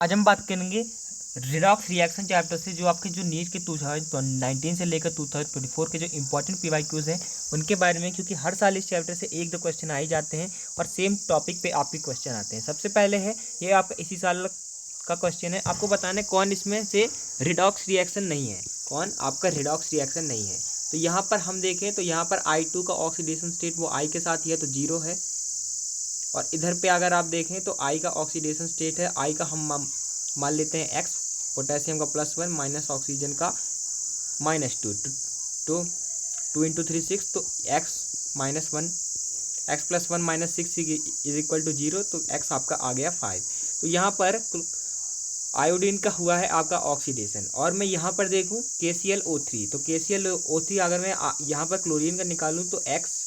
आज हम बात करेंगे रिडॉक्स रिएक्शन चैप्टर से, जो आपके जो नीट के 2019 से लेकर 2024 के जो इंपॉर्टेंट पीवाईक्यूज हैं उनके बारे में, क्योंकि हर साल इस चैप्टर से एक दो क्वेश्चन आ ही जाते हैं और सेम टॉपिक पे आपके क्वेश्चन आते हैं। सबसे पहले है ये आपका इसी साल का क्वेश्चन है, आपको बताना है कौन इसमें से रिडॉक्स रिएक्शन नहीं है, कौन आपका रिडॉक्स रिएक्शन नहीं है। तो यहाँ पर हम देखें तो यहाँ पर I2 का ऑक्सीडेशन स्टेट वो I के साथ ही है तो 0 है, और इधर पे अगर आप देखें तो I का ऑक्सीडेशन स्टेट है, I का हम मान लेते हैं x, पोटेशियम का +1 माइनस ऑक्सीजन का -2, तो 2 इंटू 3 6, तो x -1 x + 1 - 6 is equal to 0, तो x आपका आ गया 5। तो यहाँ पर आयोडीन का हुआ है आपका ऑक्सीडेशन, और मैं यहाँ पर देखूँ KClO3, तो KClO3 अगर मैं यहाँ पर क्लोरीन का निकालूँ तो x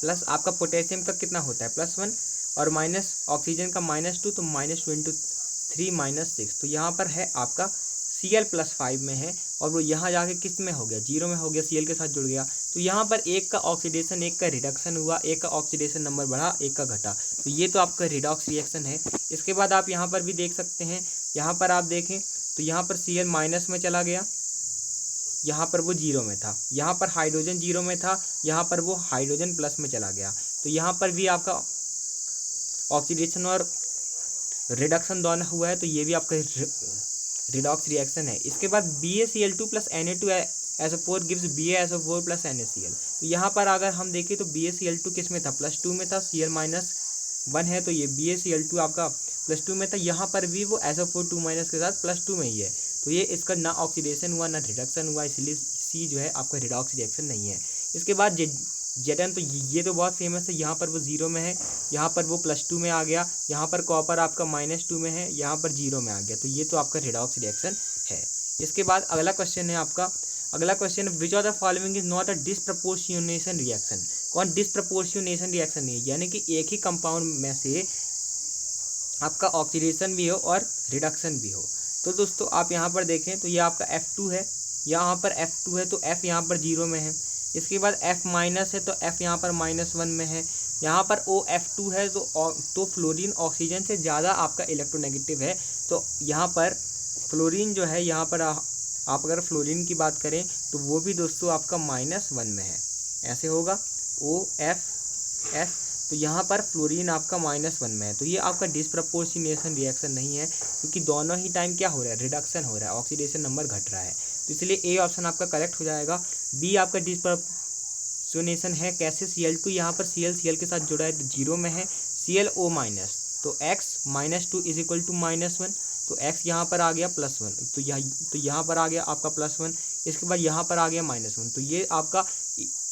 प्लस आपका पोटेशियम का कितना होता है +1, और माइनस ऑक्सीजन का -2, तो -2 इंटू 3 -6, तो यहाँ पर है आपका Cl +5 में है, और वो यहाँ जाके किस में हो गया, 0 में हो गया, Cl के साथ जुड़ गया। तो यहाँ पर एक का ऑक्सीडेशन एक का रिडक्शन हुआ, एक का ऑक्सीडेशन नंबर बढ़ा एक का घटा, तो ये तो आपका रिडॉक्स रिएक्शन है। इसके बाद आप यहाँ पर भी देख सकते हैं, यहाँ पर आप देखें तो यहाँ पर Cl माइनस में चला गया, यहाँ पर वो 0 में था, यहाँ पर हाइड्रोजन 0 में था, यहाँ पर वो हाइड्रोजन प्लस में चला गया, तो यहाँ पर भी आपका ऑक्सीडेशन और रिडक्शन दोनों हुआ है, तो ये भी आपका रिडॉक्स रिएक्शन है। इसके बाद BaCl2 + Na2SO4 gives BaSO4 + NaCl। तो यहाँ पर अगर हम देखें तो BaCl2 किस में था, +2 में था, Cl -1 है, तो ये BaCl2 आपका +2 में था, यहाँ पर भी वो SO4 2- के साथ +2 में ही है, तो ये इसका ना ऑक्सीडेशन हुआ ना रिडक्शन हुआ, इसलिए सी जो है आपका रिडॉक्स रिएक्शन नहीं है। इसके बाद Zn, तो ये तो बहुत फेमस है, यहाँ पर वो 0 में है, यहाँ पर वो +2 में आ गया, यहाँ पर कॉपर आपका -2 में है, यहाँ पर 0 में आ गया, तो ये तो आपका रिडॉक्स रिएक्शन है। इसके बाद अगला क्वेश्चन है आपका, अगला question, which of the following is not a disproportionation reaction, कौन डिसप्रपोर्शनेशन रिएक्शन नहीं है, यानी कि एक ही कंपाउंड में से आपका ऑक्सीडेशन भी हो और रिडक्शन भी हो। तो दोस्तों आप यहाँ पर देखें तो ये आपका F2 है, यहाँ पर F2 है तो F यहाँ पर 0 में है। इसके बाद F- है तो F यहाँ पर -1 में है। यहाँ पर OF2 है तो फ्लोरीन ऑक्सीजन से ज़्यादा आपका इलेक्ट्रोनेगेटिव है, तो यहाँ पर फ्लोरीन जो है, यहाँ पर आप अगर फ्लोरीन की बात करें तो वो भी दोस्तों आपका -1 में है, ऐसे होगा OFF, तो यहाँ पर फ्लोरीन आपका -1 में है, तो ये आपका डिसप्रपोर्शनेशन रिएक्शन नहीं है, क्योंकि दोनों ही टाइम क्या हो रहा है, रिडक्शन हो रहा है, ऑक्सीडेशन नंबर घट रहा है, तो इसलिए ए ऑप्शन आपका करेक्ट हो जाएगा। बी आपका डिसप्रपोर्शनेशन है, कैसे, Cl2 यहाँ पर Cl के साथ जुड़ा है तो 0 में है, ClO-, तो x -2 इज इक्वल टू -1, तो x यहाँ पर आ गया +1, तो यहाँ पर आ गया आपका +1, इसके बाद यहाँ पर आ गया -1, तो ये आपका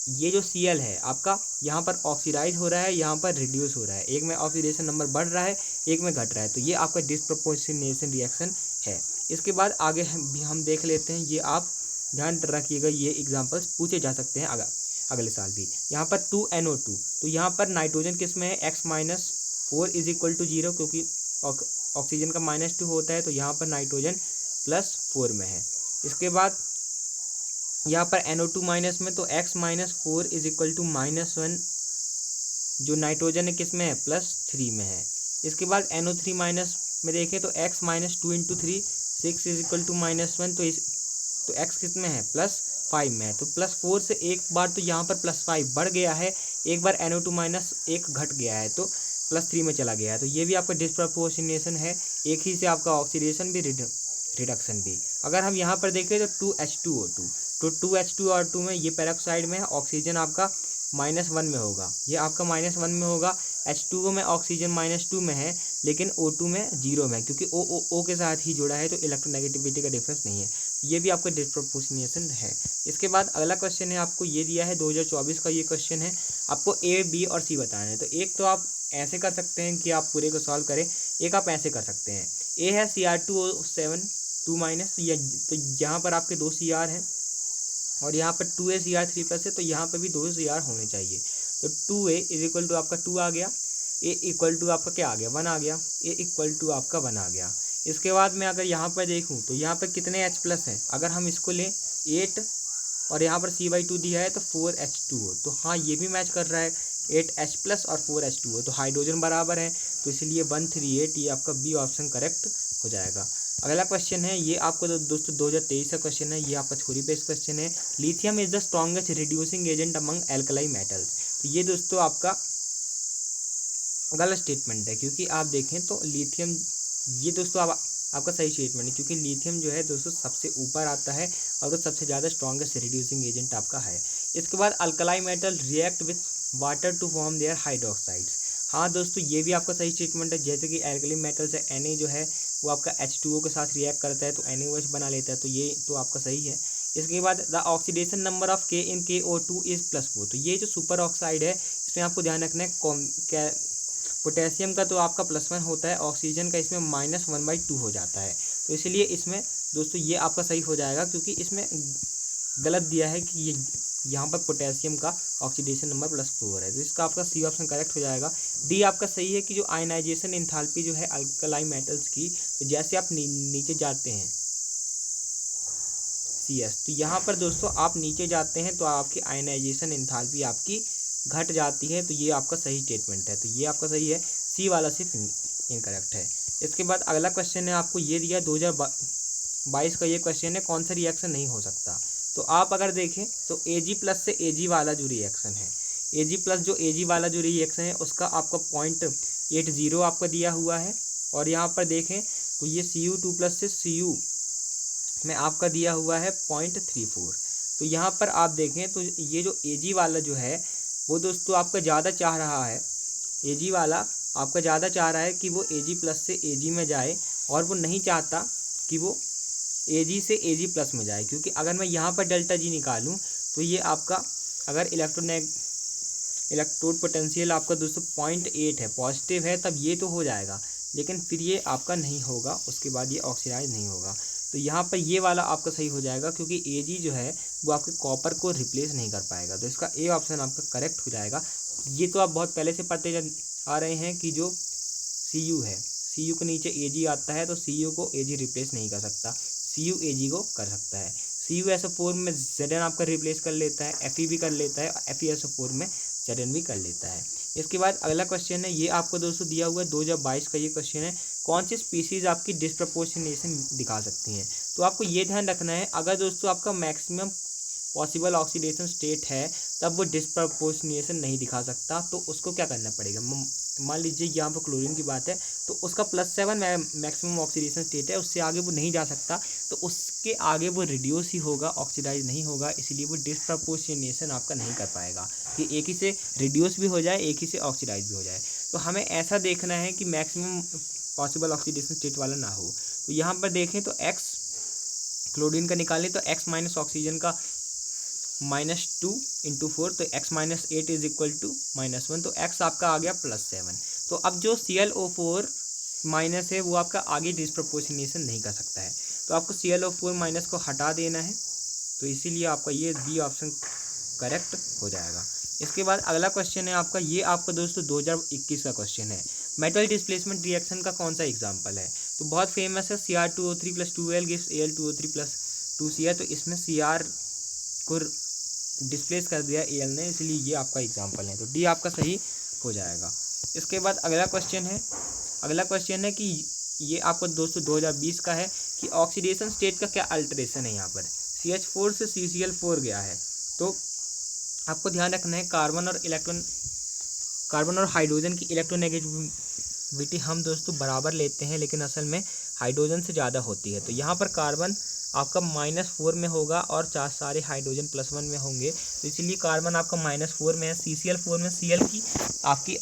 ये जो Cl है आपका यहाँ पर ऑक्सीडाइज हो रहा है, यहाँ पर रिड्यूस हो रहा है, एक में ऑक्सीडेशन नंबर बढ़ रहा है, एक में घट रहा है, तो ये आपका डिसप्रपोर्शनेशन रिएक्शन है। इसके बाद आगे हम देख लेते हैं, ये आप ध्यान रखिएगा, ये एग्जांपल्स पूछे जा सकते हैं अगले साल भी। यहाँ पर 2NO2, तो यहाँ पर नाइट्रोजन किस में है, x -4 इज इक्वल टू 0, क्योंकि ऑक्सीजन का -2 होता है, तो यहाँ पर नाइट्रोजन +4 में है। इसके बाद यहाँ पर NO2 माइनस में, तो x -4 इज इक्वल टू -1, जो नाइट्रोजन है किस में है, +3 में है। इसके बाद NO3 माइनस में देखें तो x -2 into 3 6 is equal to -1, तो x किस में है, +5 में है, तो +4 से एक बार तो यहाँ पर +5 बढ़ गया है, एक बार NO2 माइनस एक घट गया है, तो +3 में चला गया है, तो ये भी आपका डिसप्रपोर्शनेशन है, एक ही से आपका ऑक्सीडेशन भी रिडक्शन भी। अगर हम यहाँ पर देखें तो 2H2O2, तो 2H2O2 में ये पेरोक्साइड में है, ऑक्सीजन आपका -1 में होगा, ये आपका -1 में होगा, H2O में ऑक्सीजन -2 में है, लेकिन O2 में 0 में है, क्योंकि O के साथ ही जुड़ा है, तो इलेक्ट्रोनेगेटिविटी का डिफरेंस नहीं है, ये भी आपका डिसप्रपोर्शनेशन है। इसके बाद अगला क्वेश्चन है, आपको ये दिया है 2024 का ये क्वेश्चन है, आपको A, B और C बताना है। तो एक तो आप ऐसे कर सकते हैं कि आप पूरे को सॉल्व करें, एक आप ऐसे कर सकते हैं, A है Cr2O7 2-, तो यहाँ पर आपके 2 Cr हैं, और यहाँ पर 2A Cr3+ है, तो यहाँ पर भी 2 Cr होने चाहिए, तो 2A इज इक्वल टू आपका 2 आ गया, A इक्वल टू आपका क्या आ गया, 1 आ गया, A इक्वल टू आपका 1 आ गया। इसके बाद मैं अगर यहाँ पर देखूँ तो यहाँ पर कितने H+ हैं, अगर हम इसको लें 8 और यहाँ पर C/2 दिया है तो 4H2O, तो हाँ ये भी मैच कर रहा है, 8H+ और 4H2O, तो हाइड्रोजन बराबर है, तो इसलिए 138 ये आपका बी ऑप्शन करेक्ट हो जाएगा। अगला क्वेश्चन है, ये आपको दोस्तों 2023 का क्वेश्चन है, ये आपका थ्योरी बेस्ड क्वेश्चन है। Lithium is the strongest reducing agent among alkali metals, तो ये दोस्तों आपका गलत स्टेटमेंट है, क्योंकि आप देखें तो लिथियम, ये दोस्तों आपका सही स्टेटमेंट है, क्योंकि लिथियम जो है दोस्तों सबसे ऊपर आता है और वो सबसे ज़्यादा स्ट्रॉन्गेस्ट रिड्यूसिंग एजेंट आपका है। इसके बाद alkali metal react with water to form their hydroxides, हाँ दोस्तों ये भी आपका सही स्टेटमेंट है। जैसे कि एल्कली मेटल से Na जो है वो आपका H2O के साथ रिएक्ट करता है तो NaOH बना लेता है, तो ये तो आपका सही है। इसके बाद the oxidation number of K in KO2 is +4, तो ये जो सुपर ऑक्साइड है इसमें आपको ध्यान रखना है, पोटेशियम का तो आपका +1 होता है, ऑक्सीजन का इसमें -1/2 हो जाता है, तो इसलिए इसमें दोस्तों ये आपका सही हो जाएगा, क्योंकि इसमें गलत दिया है कि ये यहाँ पर पोटेशियम का ऑक्सीडेशन नंबर +4 है, तो इसका आपका सी ऑप्शन करेक्ट हो जाएगा। डी आपका सही है कि जो आयनाइजेशन एंथैल्पी जो है अल्कलाई मेटल्स की, तो जैसे आप नीचे जाते हैं CS, तो यहाँ पर दोस्तों आप नीचे जाते हैं तो आपकी आयनाइजेशन एंथैल्पी आपकी घट जाती है, तो ये आपका सही स्टेटमेंट है, तो ये आपका सही है, सी वाला सिर्फ इनकरेक्ट है। इसके बाद अगला क्वेश्चन है, आपको ये दिया 2022 का ये क्वेश्चन है, कौन सा रिएक्शन नहीं हो सकता, तो आप अगर देखें तो Ag+ से Ag वाला जो रिएक्शन है, Ag+ जो Ag वाला जो रिएक्शन है उसका आपका 0.80 आपका दिया हुआ है, और यहाँ पर देखें तो ये Cu2+ से Cu में आपका दिया हुआ है 0.34, तो यहाँ पर आप देखें तो ये जो Ag वाला जो है वो दोस्तों आपका ज़्यादा चाह रहा है, Ag वाला आपका ज़्यादा चाह रहा है कि वो Ag+ से Ag में जाए, और वो नहीं चाहता कि वो Ag से Ag+ में जाए, क्योंकि अगर मैं यहाँ पर ΔG निकालूँ तो ये आपका अगर इलेक्ट्रोड पोटेंशियल आपका दोस्तों 0.8 है, पॉजिटिव है, तब ये तो हो जाएगा, लेकिन फिर ये आपका नहीं होगा, उसके बाद ये ऑक्सीडाइज नहीं होगा, तो यहाँ पर ये वाला आपका सही हो जाएगा, क्योंकि Ag जो है वो आपके कॉपर को रिप्लेस नहीं कर पाएगा, तो इसका ए ऑप्शन आपका करेक्ट हो जाएगा। ये तो आप बहुत पहले से पढ़ते आ रहे हैं कि जो Cu है, Cu के नीचे Ag आता है, तो Cu को Ag रिप्लेस नहीं कर सकता, Cu Ag को कर सकता है। CuSO4 में Zn आपका रिप्लेस कर लेता है, Fe भी कर लेता है, FeSO4 में Zn भी कर लेता है। इसके बाद अगला क्वेश्चन है, ये आपको दोस्तों दिया हुआ है 2022 का ये क्वेश्चन है, कौन सी स्पीसीज आपकी डिस्प्रपोर्शनेशन दिखा सकती हैं, तो आपको ये ध्यान रखना है, अगर दोस्तों आपका मैक्सिमम पॉसिबल ऑक्सीडेशन स्टेट है तब वो डिस्प्रपोर्शनेशन नहीं दिखा सकता, तो उसको क्या करना पड़ेगा, मान लीजिए यहाँ पर क्लोरीन की बात है, तो उसका +7 मैक्सिमम ऑक्सीडेशन स्टेट है, उससे आगे वो नहीं जा सकता, तो उसके आगे वो रिड्यूस ही होगा, ऑक्सीडाइज नहीं होगा, इसलिए वो डिस्प्रपोर्शनेशन आपका नहीं कर पाएगा कि एक ही से रिड्यूस भी हो जाए, एक ही से ऑक्सीडाइज भी हो जाए, तो हमें ऐसा देखना है कि मैक्सिमम पॉसिबल ऑक्सीडेशन स्टेट वाला ना हो। तो यहाँ पर देखें तो X क्लोरीन का निकालें तो X माइनस ऑक्सीजन का -2 × 4, तो X - 8 इज इक्वल टू -1, तो X आपका आ गया +7, तो अब जो ClO4 माइनस है वो आपका आगे डिस्प्रपोर्शनेशन नहीं कर सकता है, तो आपको ClO4 माइनस को हटा देना है, तो इसीलिए आपका ये बी ऑप्शन करेक्ट हो जाएगा। इसके बाद अगला क्वेश्चन है आपका, ये आपका दोस्तों 2021 का क्वेश्चन है, मेटल डिस्प्लेसमेंट रिएक्शन का कौन सा एग्जाम्पल है, तो बहुत फेमस है, Cr2O3 + 2Al gives Al2O3 + 2Cr, तो इसमें Cr को डिस्प्लेस कर दिया Al ने, इसलिए ये आपका एग्जाम्पल है, तो डी आपका सही हो जाएगा। इसके बाद अगला क्वेश्चन है कि ये आपको दोस्तों 2020 का है कि ऑक्सीडेशन स्टेट का क्या अल्टरेशन है, यहाँ पर CH4 से CCl4 गया है, तो आपको ध्यान रखना है कार्बन और हाइड्रोजन की इलेक्ट्रोनेगेटिविटी हम दोस्तों बराबर लेते हैं, लेकिन असल में हाइड्रोजन से ज़्यादा होती है, तो यहाँ पर कार्बन आपका -4 में होगा और सारे हाइड्रोजन +1 में होंगे, तो इसलिए कार्बन आपका -4 में है, CCl4 में Cl की आपकी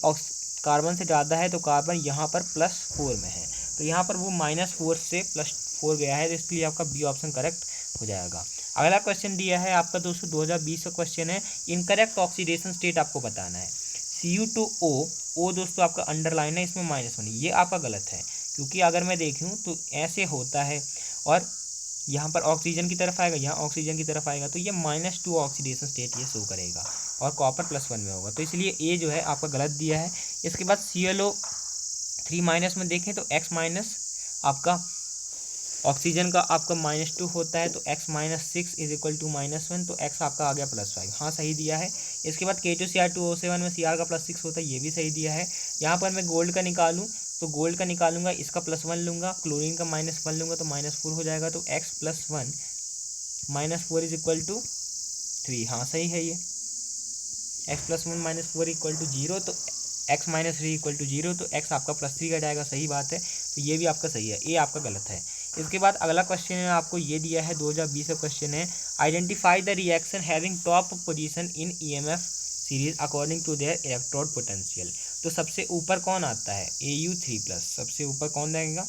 कार्बन से ज़्यादा है, तो कार्बन यहाँ पर +4 में है, तो यहाँ पर वो -4 से +4 गया है, तो इसलिए आपका बी ऑप्शन करेक्ट हो जाएगा। अगला क्वेश्चन दिया है आपका दोस्तों 2020 का क्वेश्चन है, इनकरेक्ट ऑक्सीडेशन स्टेट आपको बताना है, Cu2O दोस्तों आपका अंडरलाइन है, इसमें -1, ये आपका गलत है, क्योंकि अगर मैं देखूँ तो ऐसे होता है, और यहाँ पर ऑक्सीजन की तरफ आएगा, यहाँ ऑक्सीजन की तरफ आएगा, तो ये -2 ऑक्सीडेशन स्टेट ये शो करेगा, और कॉपर +1 में होगा, तो इसलिए ए जो है आपका गलत दिया है। इसके बाद ClO3 माइनस में देखें तो X- आपका ऑक्सीजन का आपका -2 होता है तो x -6 इज इक्वल टू -1, तो x आपका आ गया +5। हाँ सही दिया है। इसके बाद K2Cr2O7 में Cr का +6 होता है, ये भी सही दिया है। यहाँ पर मैं गोल्ड का निकालूँ तो गोल्ड का निकालूंगा, इसका +1 लूँगा, क्लोरीन का -1 लूँगा तो -4 हो जाएगा। तो x + 1 -4 इज इक्वल टू 3। हाँ सही है ये। x + 1 -4 इक्वल टू 0, तो x - 3 इक्वल टू 0, तो x आपका +3 का जाएगा। सही बात है, तो ये भी आपका सही है, ये आपका गलत है। इसके बाद अगला क्वेश्चन है, आपको ये दिया है 2020 का क्वेश्चन है, identify the reaction having top position in EMF series according to their electrode potential. तो सबसे ऊपर कौन आता है, Au3+, सबसे ऊपर कौन रहेगा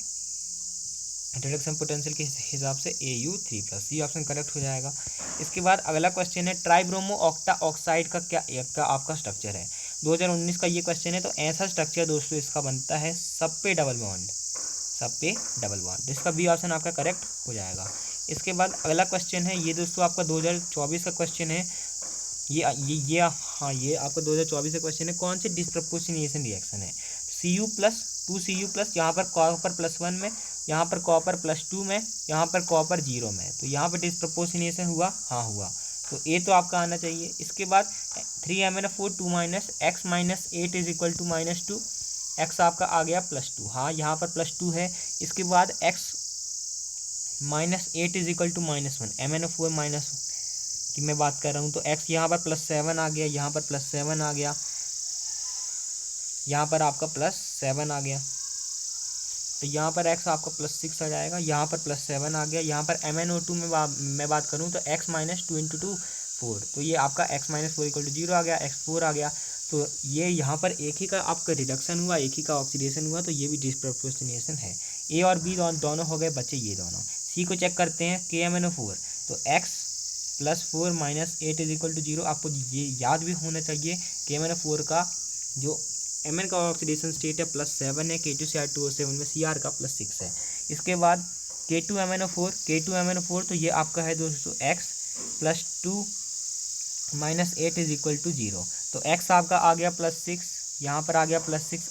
रिडक्शन पोटेंशियल के हिसाब से Au3+, ये ऑप्शन करेक्ट हो जाएगा। इसके बाद अगला क्वेश्चन है, ट्राइब्रोमो ऑक्टा ऑक्साइड का क्या आपका स्ट्रक्चर है। 2019 का ये क्वेश्चन है। तो ऐसा स्ट्रक्चर दोस्तों इसका बनता है सब पे डबल बॉन्ड, सब पे डबल बॉन्ड, इसका बी ऑप्शन आपका करेक्ट हो जाएगा। इसके बाद अगला क्वेश्चन है, ये दोस्तों आपका 2024 का क्वेश्चन है। ये हाँ ये आपका 2024 का क्वेश्चन है, कौन सी डिस्प्रपोर्शनेशन रिएक्शन है। Cu+2Cu+, यहाँ पर कॉपर +1 में, यहाँ पर कॉपर +2 में, यहाँ पर कॉपर 0 में, तो यहाँ पर डिस्प्रपोर्शनेशन हुआ, हाँ हुआ, तो ए तो आपका आना चाहिए। इसके बाद 3MnO4 2 x - 8 is equal to -2, x आपका आ गया +2, हाँ यहाँ पर +2 है। इसके बाद x - 8 is equal to -1, MnO4 की मैं बात कर रहा हूँ, तो x यहाँ पर +7 आ गया, यहाँ पर +7 आ गया, यहाँ पर आपका +7 आ गया, तो यहाँ पर x आपका +6 आ जाएगा, यहाँ पर +7 आ गया। यहाँ पर MnO2 में मैं बात करूँ तो x - 2 × 2 4, तो ये आपका x - 4 = 0 आ गया, x 4 आ गया। तो ये यहाँ पर एक ही का आपका रिडक्शन हुआ, एक ही का ऑक्सीडेशन हुआ, तो ये भी डिस्प्रपोर्शनेशन है। ए और बी दोनों हो गए बच्चे, ये दोनों। सी को चेक करते हैं, KMnO4, तो x + 4 - 8 इज इक्वल टू 0। आपको ये याद भी होना चाहिए, KMnO4 का जो Mn का ऑक्सीडेशन स्टेट है +7 है, K2Cr2O7 में Cr का +6 है। इसके बाद K2MnO4, तो ये आपका है दोस्तों x + 2 - 8 इज इक्वल टू 0, तो x आपका आ गया +6, यहाँ पर आ गया +6,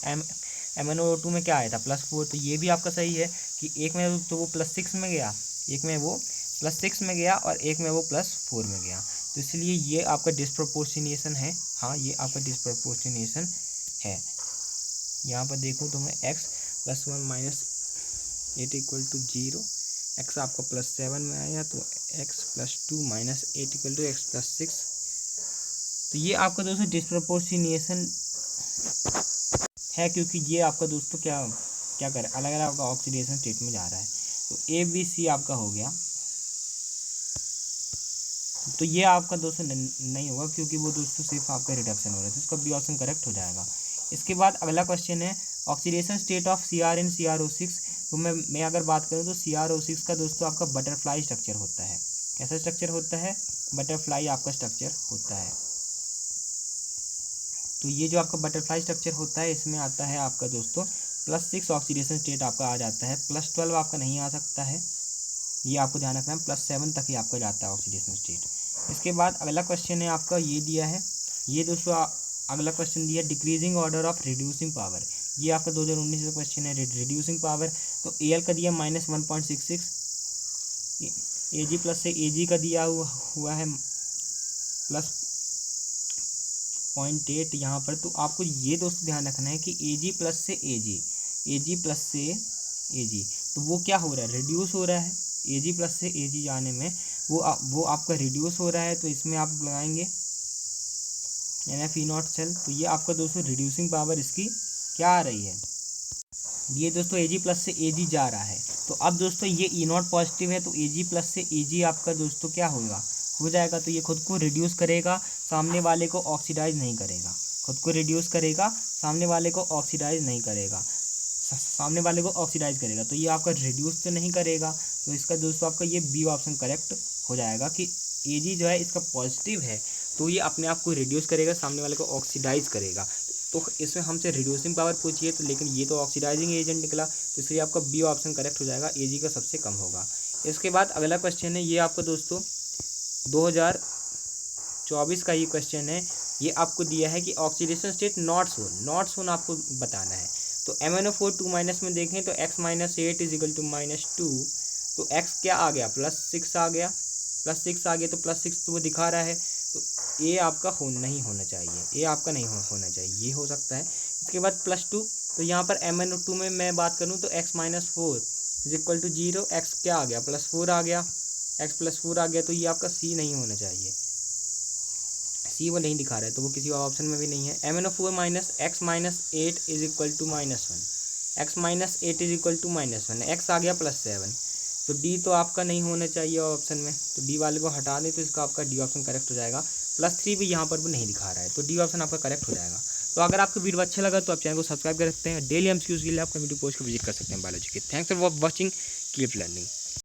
MnO2 में क्या आया था +4, तो ये भी आपका सही है कि एक में तो वो +6 में गया, एक में वो +6 में गया और एक में वो +4 में गया, तो इसलिए ये आपका डिस्प्रपोर्शनेशन है। हाँ ये आपका डिस्प्रपोर्शनेशन है। यहाँ पर देखूँ तो मैं x + 1 - 8 इक्वल टू 0, x आपका +7 में आया, तो x + 2 - 8 इक्वल टू x + 6, तो ये आपका दोस्तों डिस्प्रपोर्शनेशन है, क्योंकि ये आपका दोस्तों क्या क्या करे, अलग अलग आपका ऑक्सीडेशन स्टेट में जा रहा है। तो ABC आपका हो गया, तो ये आपका दोस्तों नहीं होगा, क्योंकि वो दोस्तों सिर्फ आपका रिडक्शन हो रहा है, तो इसका बी ऑप्शन करेक्ट हो जाएगा। इसके बाद अगला क्वेश्चन है, oxidation state of Cr in CrO6। तो मैं अगर बात करूँ तो CrO6 का दोस्तों आपका बटरफ्लाई स्ट्रक्चर होता है। कैसा स्ट्रक्चर होता है, बटरफ्लाई आपका स्ट्रक्चर होता है। तो ये जो आपका बटरफ्लाई स्ट्रक्चर होता है, इसमें आता है आपका दोस्तों +6 ऑक्सीडेशन स्टेट आपका आ जाता है, +12 आपका नहीं आ सकता है, ये आपको ध्यान रखना है, +7 तक ही आपका जाता है ऑक्सीडेशन स्टेट। इसके बाद अगला क्वेश्चन है आपका, ये दिया है, ये दोस्तों अगला क्वेश्चन दिया है, decreasing order of reducing power. ये आपका 2019 का क्वेश्चन है, रिड्यूसिंग पावर। तो Al का दिया -1.66, Ag+ से Ag का दिया हुआ है +0.8 यहाँ पर। तो आपको ये दोस्तों ध्यान रखना है कि Ag+ से Ag, तो वो क्या हो रहा है, रिड्यूस हो रहा है। Ag+ से Ag जाने में वो आपका रिड्यूस हो रहा है, तो इसमें आप लगाएंगे NaFeNO सेल, तो ये आपका दोस्तों रिड्यूसिंग पावर इसकी क्या आ रही है, ये दोस्तों Ag+ से Ag जा रहा है। तो अब दोस्तों ये E0 पॉजिटिव है, तो Ag+ से Ag आपका दोस्तों क्या होगा, हो जाएगा, तो ये खुद को रिड्यूस करेगा, सामने वाले को ऑक्सीडाइज नहीं करेगा, खुद को रिड्यूस करेगा, सामने वाले को ऑक्सीडाइज नहीं करेगा, सामने वाले को ऑक्सीडाइज करेगा, तो ये आपका रिड्यूस तो नहीं करेगा। तो इसका दोस्तों आपका ये बी ऑप्शन करेक्ट हो जाएगा कि Ag जो है इसका पॉजिटिव है, तो ये अपने आप को रिड्यूस करेगा, सामने वाले को ऑक्सीडाइज करेगा। तो इसमें हमसे रिड्यूसिंग पावर पूछिए, तो लेकिन ये तो ऑक्सीडाइजिंग एजेंट निकला, तो इसलिए आपका बी ऑप्शन करेक्ट हो जाएगा, Ag का सबसे कम होगा। इसके बाद अगला क्वेश्चन है, ये आपका दोस्तों 2024 का ये क्वेश्चन है, ये आपको दिया है कि ऑक्सीडेशन स्टेट नॉट शोन आपको बताना है। तो MnO4 2 में देखें तो x - 8 इज इक्वल टू -2, तो एक्स क्या आ गया, +6 आ गया, +6 आ गया, तो +6 तो वो दिखा रहा है, तो ए आपका नहीं होना चाहिए, ए आपका नहीं होना चाहिए, ये हो सकता है। इसके बाद +2, तो यहाँ पर MnO2 में मैं बात करूँ तो x-4 = 0, एक्स क्या आ गया, +4 आ गया, x +4 आ गया, तो ये आपका सी नहीं होना चाहिए, सी वो नहीं दिखा रहा है, तो वो किसी और ऑप्शन में भी नहीं है। MnO4 - x - 8 = -1, x - 8 = -1, x आ गया +7, तो डी तो आपका नहीं होना चाहिए ऑप्शन में, तो डी वाले को हटा दें, तो इसका आपका डी ऑप्शन करेक्ट हो जाएगा। +3 भी यहाँ पर भी नहीं दिखा रहा है, तो डी ऑप्शन आपका करेक्ट हो जाएगा। तो अगर आपको वीडियो अच्छा लगा तो आप चैनल को सब्सक्राइब कर सकते हैं, डेली MCQs के लिए आपका वीडियो पोस्ट को विजिट कर सकते हैं बायोलॉजी के। Thanks for watching, keep learning.